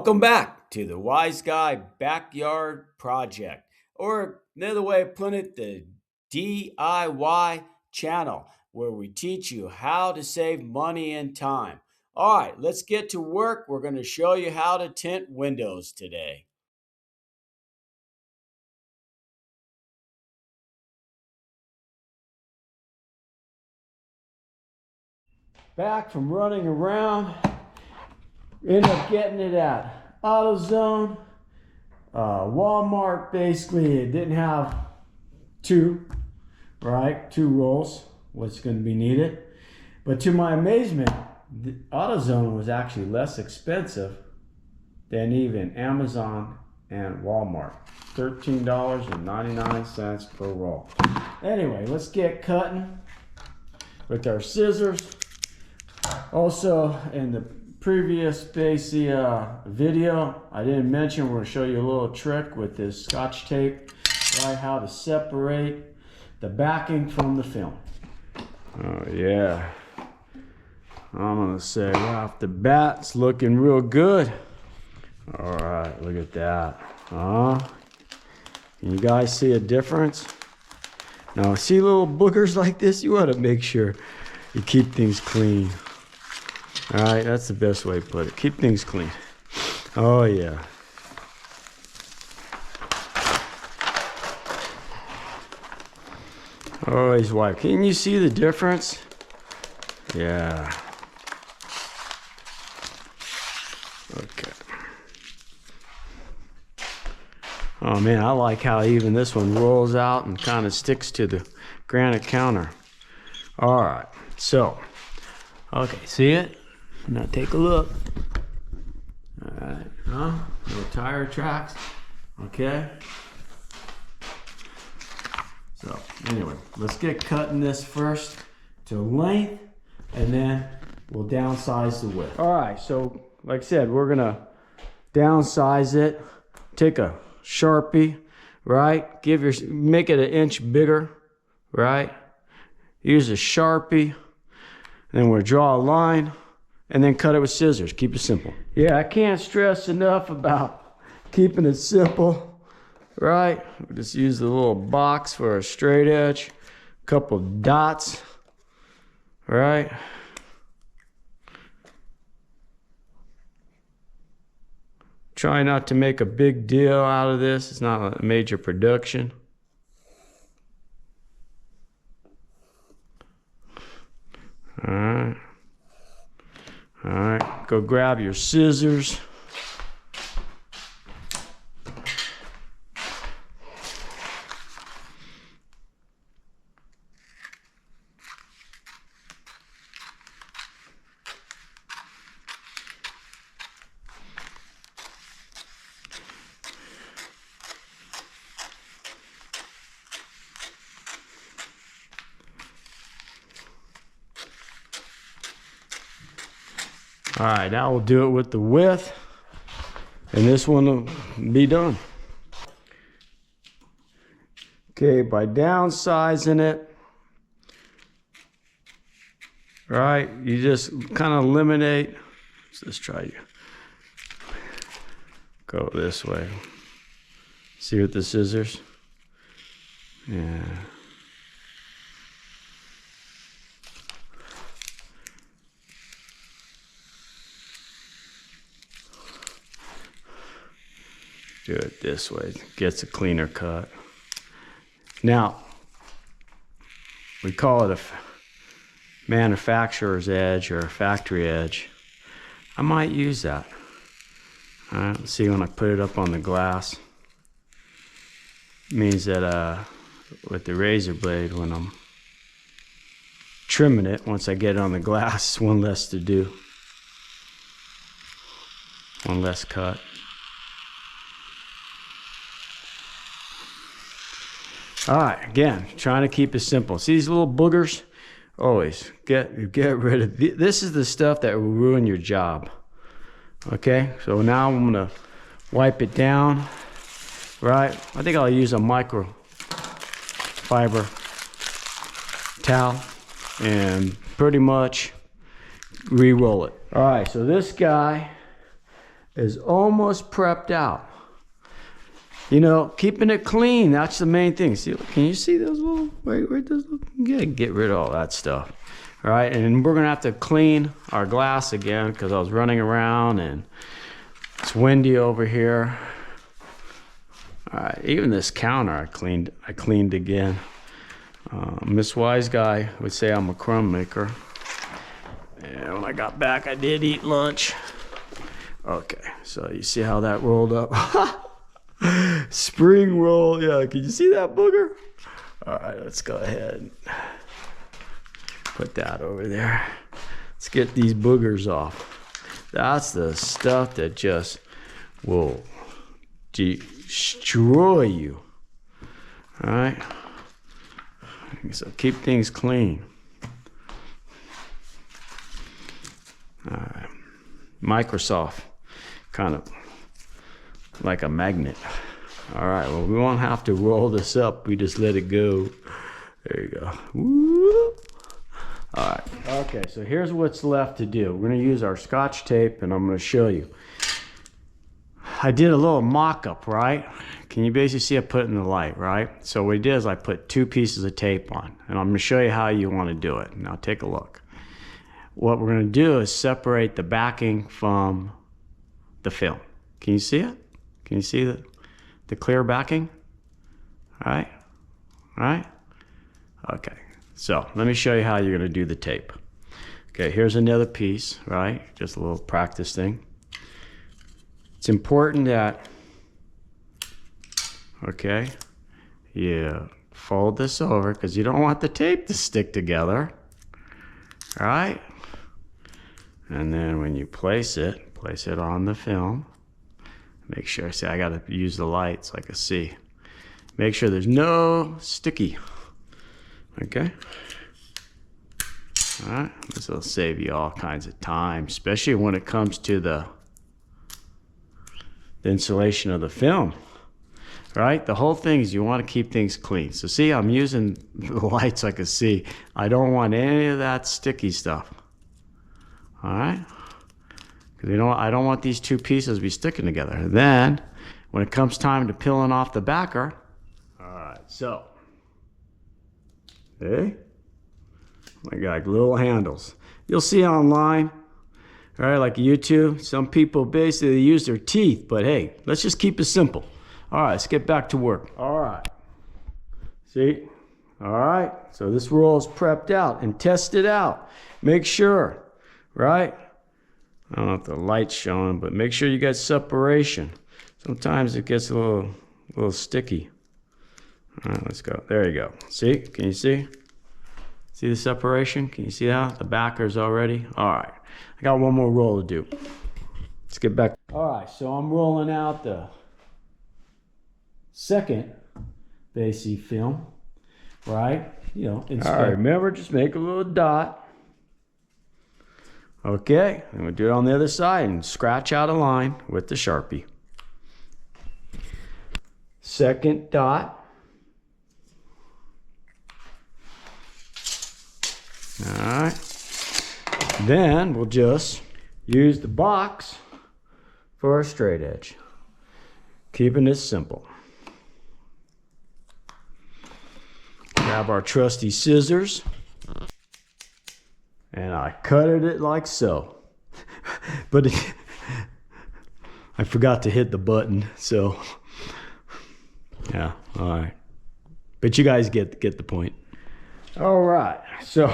Welcome back to the Wise Guy Backyard Project, or another way of putting it, the DIY channel, where we teach you how to save money and time. All right, let's get to work. We're going to show you how to tint windows today. Back from running around, ended up getting it at AutoZone. Walmart, basically, it didn't have two rolls, what's going to be needed. But to my amazement, the AutoZone was actually less expensive than even Amazon and Walmart. $13.99 per roll. Anyway, let's get cutting with our scissors. Also, in the previous video, I didn't mention, we're going to show you a little trick with this Scotch tape, right? How to separate the backing from the film. Oh yeah, I'm going to say right off the bat, it's looking real good. All right, look at that. Can you guys see a difference? Now, see little boogers like this? You want to make sure you keep things clean. All right, that's the best way to put it. Keep things clean. Oh, yeah. Always wipe. Can you see the difference? Yeah. Okay. Oh, man, I like how even this one rolls out and kind of sticks to the granite counter. All right, so, okay, see it? Now take a look. All right, little tire tracks. Okay. So anyway, let's get cutting this first to length, and then we'll downsize the width. All right, so like I said, we're gonna downsize it. Take a Sharpie, right? Make it an inch bigger, right? Use a Sharpie, and then we'll draw a line. And then cut it with scissors. Keep it simple. Yeah, I can't stress enough about keeping it simple, right? We just use the little box for a straight edge, a couple dots, right? Try not to make a big deal out of this. It's not a major production. All right. All right, go grab your scissors. All right, now we'll do it with the width, and this one will be done. Okay, by downsizing it, right, you just kind of eliminate. Let's just try to go this way. See with the scissors? Yeah. Do it this way, gets a cleaner cut. Now, we call it a manufacturer's edge or a factory edge. I might use that. All right, let's see when I put it up on the glass. It means that with the razor blade, when I'm trimming it, once I get it on the glass, one less to do. One less cut. All right, again, trying to keep it simple. See these little boogers? Always get rid of this. Is the stuff that will ruin your job. Okay, so now I'm gonna wipe it down. Right, I think I'll use a microfiber towel and pretty much re-roll it. All right, so this guy is almost prepped out. You know, keeping it clean, that's the main thing. See, can you see those little, where does get rid of all that stuff. All right, and we're gonna have to clean our glass again because I was running around and it's windy over here. All right, even this counter I cleaned again. Miss Wise Guy would say I'm a crumb maker. And when I got back, I did eat lunch. Okay, so you see how that rolled up? Spring roll, yeah, can you see that booger? All right, let's go ahead. Put that over there. Let's get these boogers off. That's the stuff that just will destroy you. All right, so keep things clean. All right, Microsoft, kind of like a magnet. All right, well, we won't have to roll this up. We just let it go. There you go. Woo. All right. Okay, so here's what's left to do. We're gonna use our Scotch tape and I'm gonna show you. I did a little mock-up, right? Can you basically see I put it in the light, right? So what I did is I put 2 pieces of tape on and I'm gonna show you how you wanna do it. Now take a look. What we're gonna do is separate the backing from the film. Can you see it? Can you see the clear backing? All right, all right? Okay, so let me show you how you're gonna do the tape. Okay, here's another piece, right? Just a little practice thing. It's important that, okay, you fold this over because you don't want the tape to stick together, all right? And then when you place it on the film. Make sure, see, I gotta use the light so I can see. Make sure there's no sticky, okay? All right, this will save you all kinds of time, especially when it comes to the insulation of the film, right? The whole thing is you wanna keep things clean. So see, I'm using the light so I can see. I don't want any of that sticky stuff, all right? Because you know, I don't want these 2 pieces to be sticking together. Then, when it comes time to peeling off the backer, all right, so, hey, I got little handles. You'll see online, all right, like YouTube, some people basically use their teeth, but hey, let's just keep it simple. All right, let's get back to work. All right, see, all right, so this roll is prepped out and tested out. Make sure, right? I don't know if the light's showing, but make sure you got separation. Sometimes it gets a little sticky. All right, let's go. There you go. See? Can you see? See the separation? Can you see that? The backer's already? All right. I got one more roll to do. Let's get back. All right, so I'm rolling out the second Basi film, right? You know, all right, remember, just make a little dot. Okay, and we'll do it on the other side and scratch out a line with the Sharpie. Second dot. All right. Then we'll just use the box for our straight edge. Keeping it simple. Grab our trusty scissors. And I cutted it like so. But I forgot to hit the button, so yeah, all right. But you guys get the point. All right, so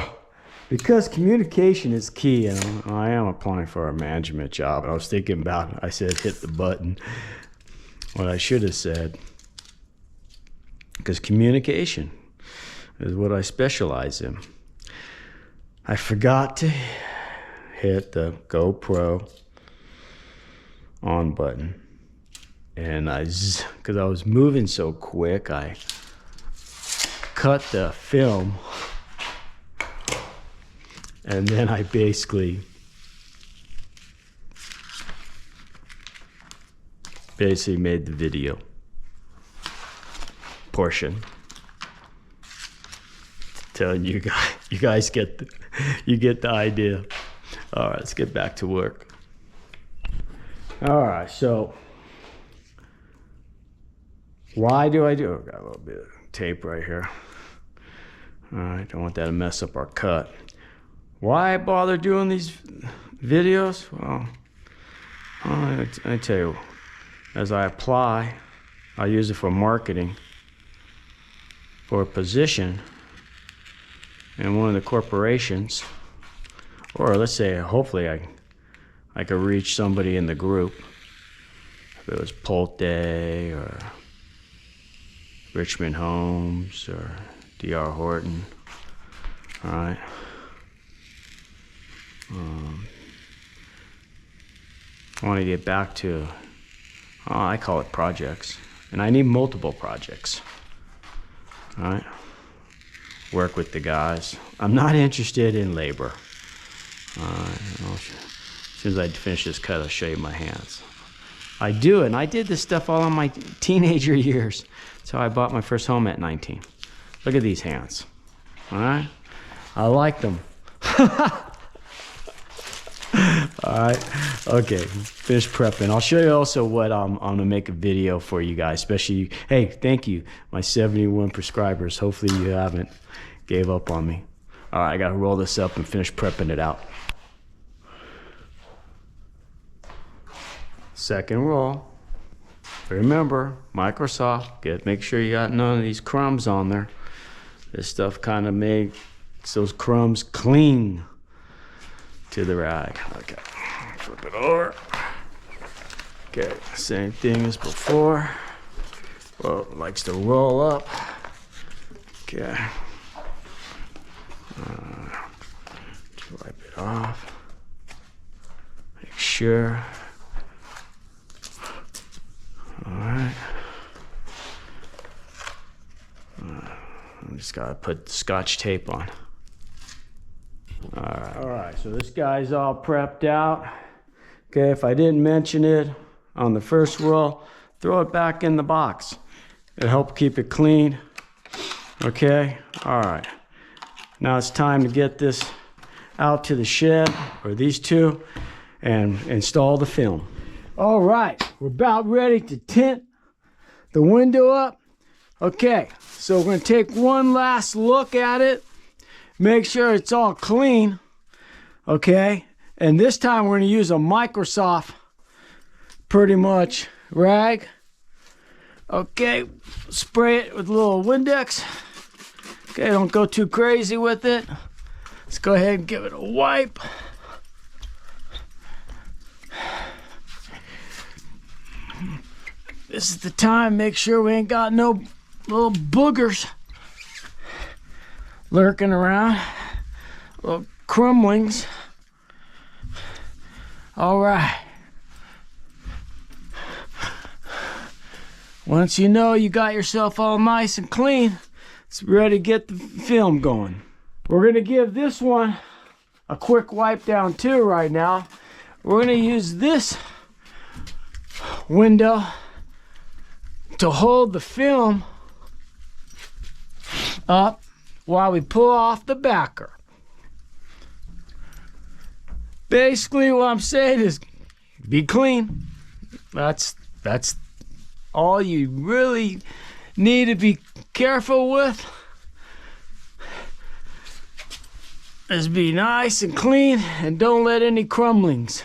because communication is key, and I am applying for a management job, and I was thinking about it, I said hit the button. What I should have said, because communication is what I specialize in. I forgot to hit the GoPro on button, and because I was moving so quick, I cut the film, and then I basically made the video portion. Telling you guys get the idea. All right, let's get back to work. All right, so why do I do it? Got a little bit of tape right here. All right, don't want that to mess up our cut. Why bother doing these videos? Well, I tell you, as I apply, I use it for marketing, for a position in one of the corporations, or let's say, hopefully I could reach somebody in the group. If it was Pulte or Richmond Homes or D.R. Horton. All right. I want to get back to, I call it projects. And I need multiple projects. All right. Work with the guys. I'm not interested in labor. As soon as I finish this cut, I'll show you my hands. I do it, and I did this stuff all in my teenager years. That's how I bought my first home at 19. Look at these hands. All right? I like them. All right. Okay. Finish prepping. I'll show you also what I'm gonna make a video for you guys, especially, hey, thank you, my 71 prescribers. Hopefully you haven't gave up on me. All right, I gotta roll this up and finish prepping it out. Second roll. Remember, Microsoft, make sure you got none of these crumbs on there. This stuff kind of makes those crumbs cling to the rag. Okay, flip it over. Okay, same thing as before. Well, it likes to roll up. Okay. Wipe it off. Make sure. All right. I just gotta put Scotch tape on. All right, so this guy's all prepped out. Okay, if I didn't mention it on the first roll, throw it back in the box. It'll help keep it clean. Okay, all right. Now it's time to get this out to the shed, or these two, and install the film. All right, we're about ready to tint the window up. Okay, so we're gonna take one last look at it. Make sure it's all clean, okay? And this time we're gonna use a Microsoft, pretty much, rag. Okay, spray it with a little Windex. Okay, don't go too crazy with it. Let's go ahead and give it a wipe. This is the time, make sure we ain't got no little boogers lurking around, little crumblings. All right. Once you know you got yourself all nice and clean, it's ready to get the film going. We're gonna give this one a quick wipe down too right now. We're gonna use this window to hold the film up while we pull off the backer. Basically what I'm saying is be clean. That's all you really need to be careful with, is be nice and clean and don't let any crumblings,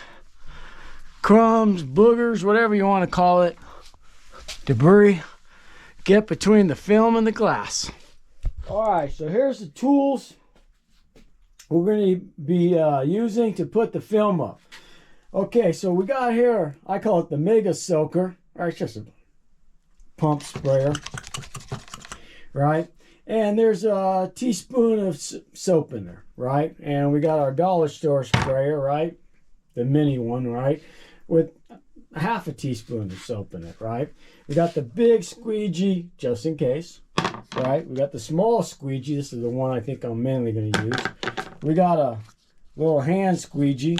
crumbs, boogers, whatever you want to call it, debris, get between the film and the glass. All right, so here's the tools we're going to be using to put the film up. Okay, so we got here, I call it the Mega Soaker, or it's just a pump sprayer, right? And there's a teaspoon of soap in there, right? And we got our dollar store sprayer, right? The mini one, right? With half a teaspoon of soap in it, right? We got the big squeegee, just in case, right? We got the small squeegee. This is the one I think I'm mainly going to use. We got a little hand squeegee.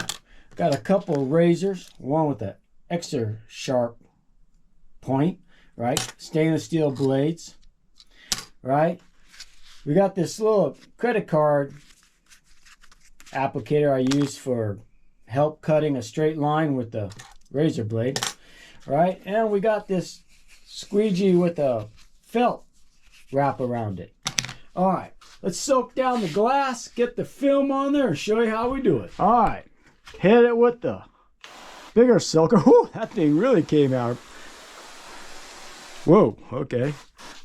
Got a couple of razors, one with an extra sharp point, right? Stainless steel blades, right? We got this little credit card applicator I use for help cutting a straight line with the razor blade. All right, and we got this squeegee with a felt wrap around it. All right, let's soak down the glass, get the film on there, and show you how we do it. All right, hit it with the bigger soaker. Whew, that thing really came out. Whoa, okay,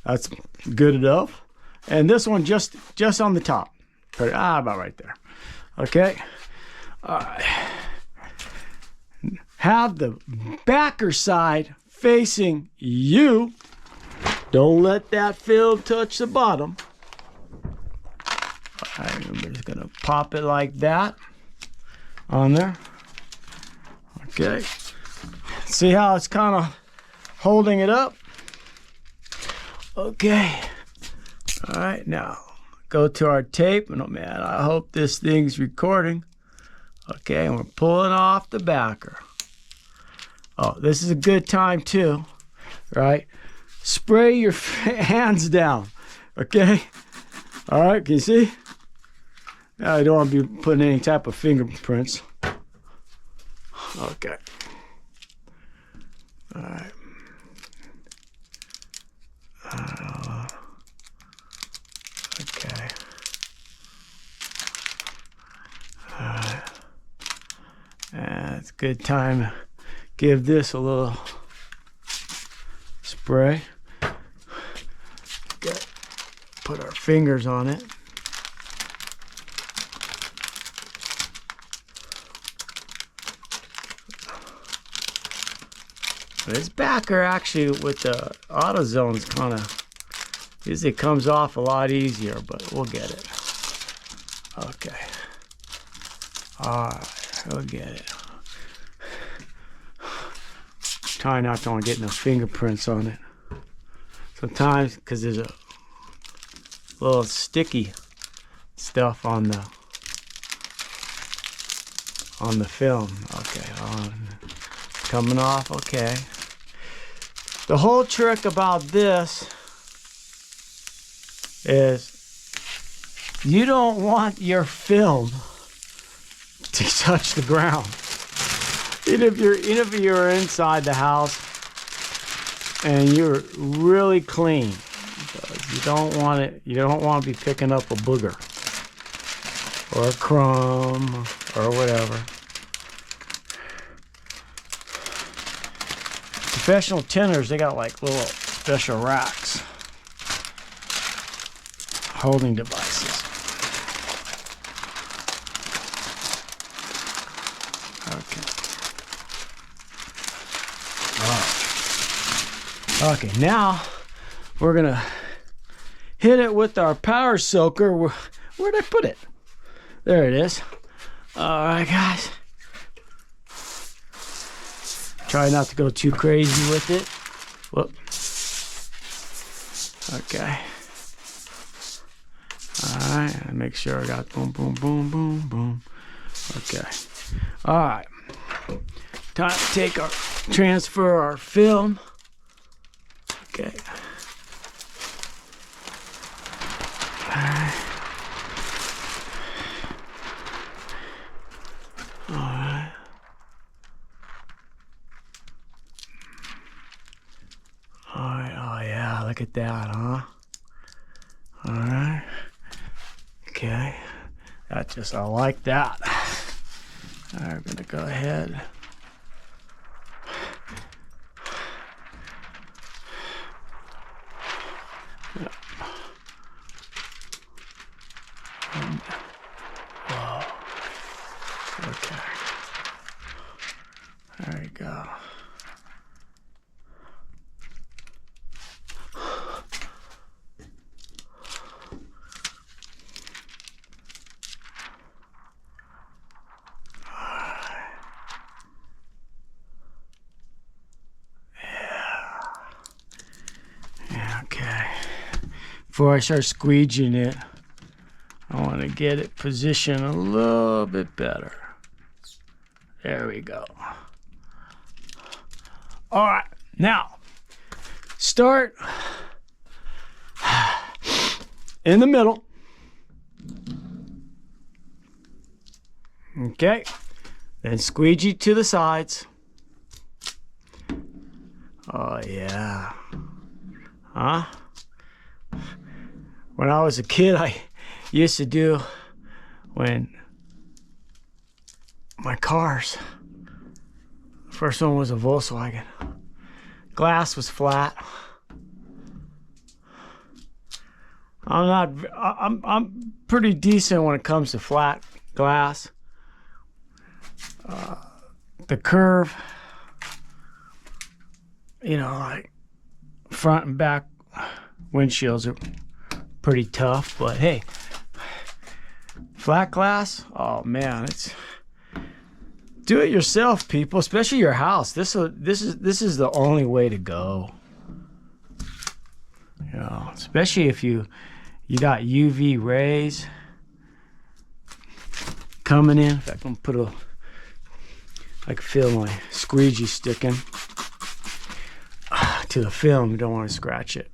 that's good enough. And this one just on the top, about right there. Okay, all right. Have the backer side facing you. Don't let that film touch the bottom. All right, I'm just gonna pop it like that on there. Okay, see how it's kind of holding it up? Okay, all right, now go to our tape. And oh man, I hope this thing's recording. Okay, and we're pulling off the backer. Oh, this is a good time too, right? Spray your hands down, okay? All right, can you see? Now, I don't want to be putting any type of fingerprints. Okay. All right. Okay. All right. And it's a good time to give this a little spray. Okay. Put our fingers on it. This backer actually with the AutoZone is kind of, usually comes off a lot easier, but we'll get it. Okay. Alright, we'll get it. Try not to get no fingerprints on it. Sometimes, because there's a little sticky stuff on the film. Okay, coming off, okay. The whole trick about this is you don't want your film to touch the ground. Even if you're inside the house and you're really clean, you don't want it. You don't want to be picking up a booger or a crumb or whatever. Professional tinters, they got like little special racks, holding devices. Okay. All right. Okay, now we're gonna hit it with our power soaker. Where'd I put it? There it is. All right, guys. Try not to go too crazy with it. Whoop. Okay. All right. Make sure I got boom, boom, boom, boom, boom. Okay. All right. Time to transfer our film. Okay. All right. All right. Alright, oh yeah, look at that, huh? Alright. Okay. I like that. Alright, we're gonna go ahead. Yep. Whoa. Okay. There you go. Before I start squeegeeing it, I want to get it positioned a little bit better. There we go. All right, now start in the middle. Okay, then squeegee to the sides. Oh yeah. Huh? When I was a kid, I used to do when my cars. First one was a Volkswagen. Glass was flat. I'm pretty decent when it comes to flat glass. The curve, you know, like front and back windshields are pretty tough, but hey, flat glass, oh man, it's do it yourself, people, especially your house. This is the only way to go. You know, especially if you got UV rays coming in. In fact, I'm gonna put I can feel my squeegee sticking to the film. You don't want to scratch it.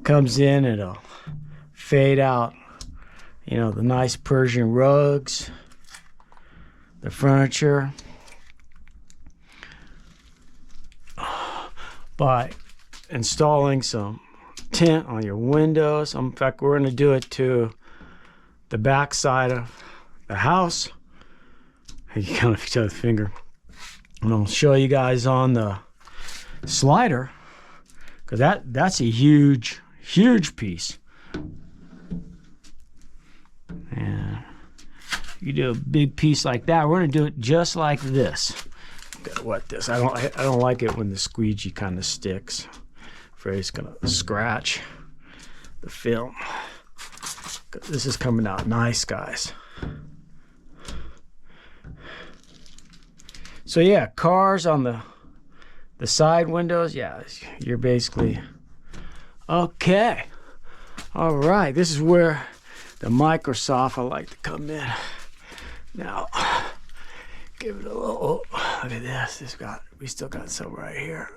Comes in, it'll fade out. You know, the nice Persian rugs, the furniture. By installing some tint on your windows. In fact, we're going to do it to the back side of the house. You kind of show the finger. And I'll show you guys on the slider, because that's a huge piece. And you do a big piece like that, we're going to do it just like this. Gotta wet this. I don't like it when the squeegee kind of sticks. Afraid it's gonna scratch the film. This is coming out nice, guys. So yeah, cars on the side windows, yeah, you're basically okay. All right, this is where the Microsoft I like to come in. Now, give it a little. Oh, look at this. We still got some right here.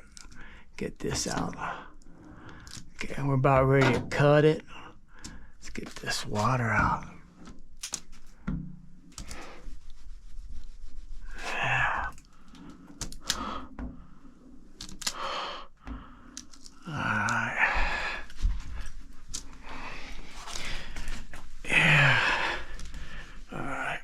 Get this out. Okay, and we're about ready to cut it. Let's get this water out. Yeah. All right. Yeah. All right.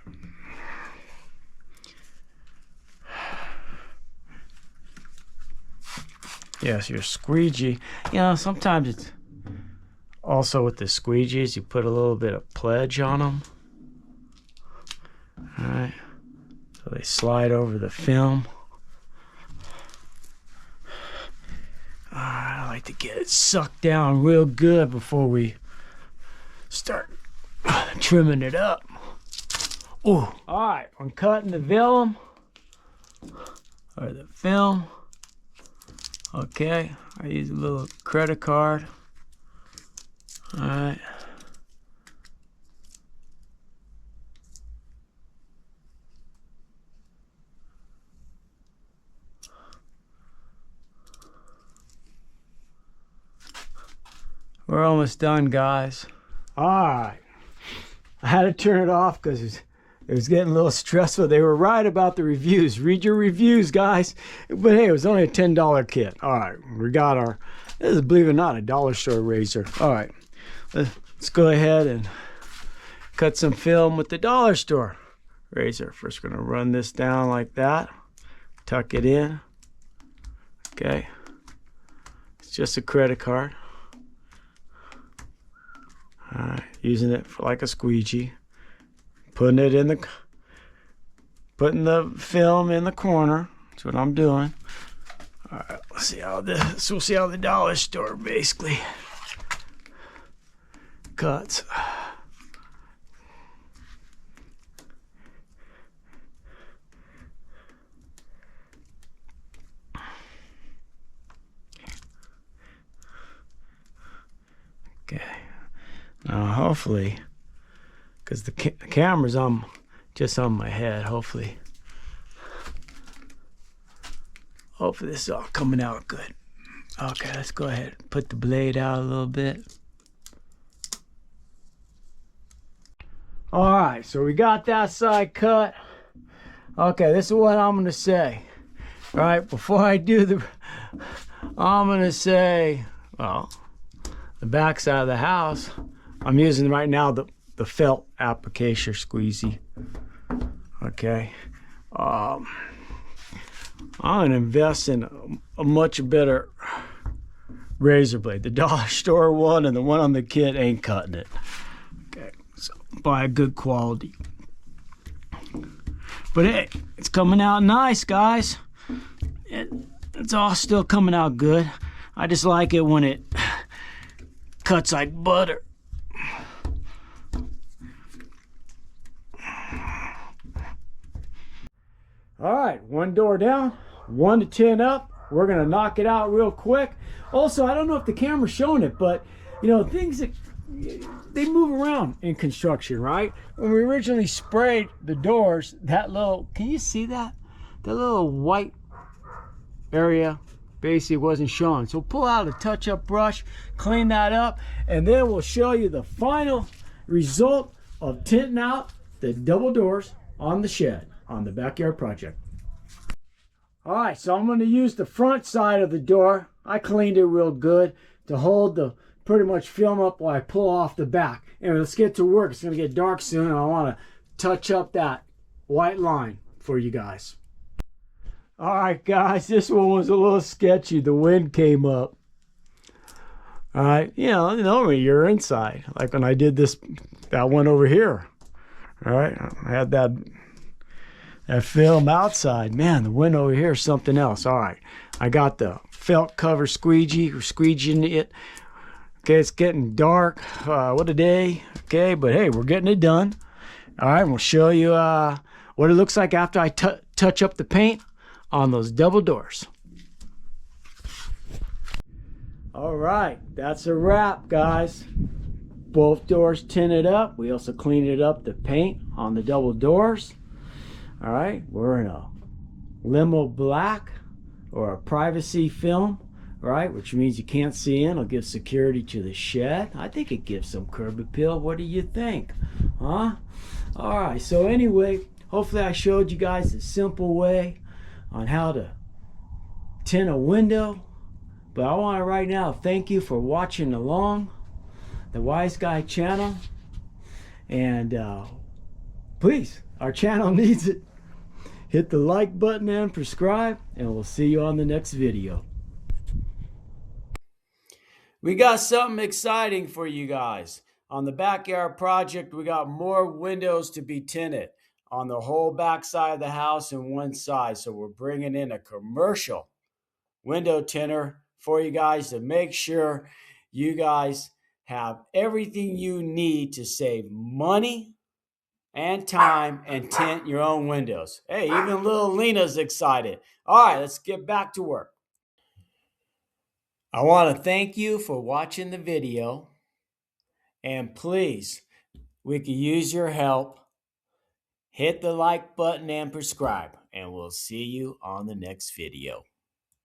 Yes, your squeegee. You know, sometimes it's also with the squeegees, you put a little bit of pledge on them. All right. So they slide over the film. All right, I like to get it sucked down real good before we start trimming it up. Oh, all right, I'm cutting the film or the film. Okay, I use a little credit card. All right. We're almost done, guys. All right. I had to turn it off because it was getting a little stressful. They were right about the reviews. Read your reviews, guys. But hey, it was only a $10 kit. All right, we got this is, believe it or not, a dollar store razor. All right, let's go ahead and cut some film with the dollar store razor. First, we're gonna run this down like that. Tuck it in. Okay. It's just a credit card. All right, using it for like a squeegee. Putting the film in the corner. That's what I'm doing. All right, let's see how we'll see how the dollar store basically cuts. Okay. Now hopefully, because the camera's just on my head, hopefully this is all coming out good. Okay, let's go ahead and put the blade out a little bit. All right, so we got that side cut. Okay, this is what I'm gonna say. All right, before I do the, I'm gonna say, well, the back side of the house, I'm using right now the felt applicator squeezy. Okay, I'm gonna invest in a much better razor blade. The dollar store one and the one on the kit ain't cutting it. Okay, so buy a good quality. But hey, it's coming out nice, guys. It's all still coming out good. I just like it when it cuts like butter. All right, one door down, 1 to 10 up. We're gonna knock it out real quick. Also, I don't know if the camera's showing it, but you know, things that they move around in construction, right? When we originally sprayed the doors, that little, can you see that? That little white area basically wasn't showing. So pull out a touch-up brush, clean that up, and then we'll show you the final result of tinting out the double doors on the shed on the backyard project. All right, so I'm going to use the front side of the door. I cleaned it real good to hold the pretty much film up while I pull off the back. And let's get to work. It's going to get dark soon, and I want to touch up that white line for you guys. All right, guys, this one was a little sketchy. The wind came up. All right, you know, normally you're inside. Like when I did that one over here. All right, I had that film outside. Man, the wind over here is something else. All right, I got the felt cover squeegeeing it. Okay, it's getting dark. What a day. Okay, but hey, we're getting it done. All right, we'll show you what it looks like after I touch up the paint on those double doors. All right, that's a wrap, guys. Both doors tinted up. We also cleaned it up, the paint on the double doors. All right, we're in a limo black or a privacy film, right? Which means you can't see in. It'll give security to the shed. I think it gives some curb appeal. What do you think? Huh? All right, so anyway, hopefully I showed you guys a simple way on how to tint a window. But I want to right now thank you for watching along the Wise Guy channel. And please, our channel needs it. Hit the like button and subscribe, and we'll see you on the next video. We got something exciting for you guys. On the backyard project, we got more windows to be tinted on the whole back side of the house and one side. So we're bringing in a commercial window tinter for you guys to make sure you guys have everything you need to save money and time and tint your own windows. Hey, even little Lena's excited. All right, let's get back to work. I want to thank you for watching the video, and please, we could use your help. Hit the like button and subscribe, and we'll see you on the next video.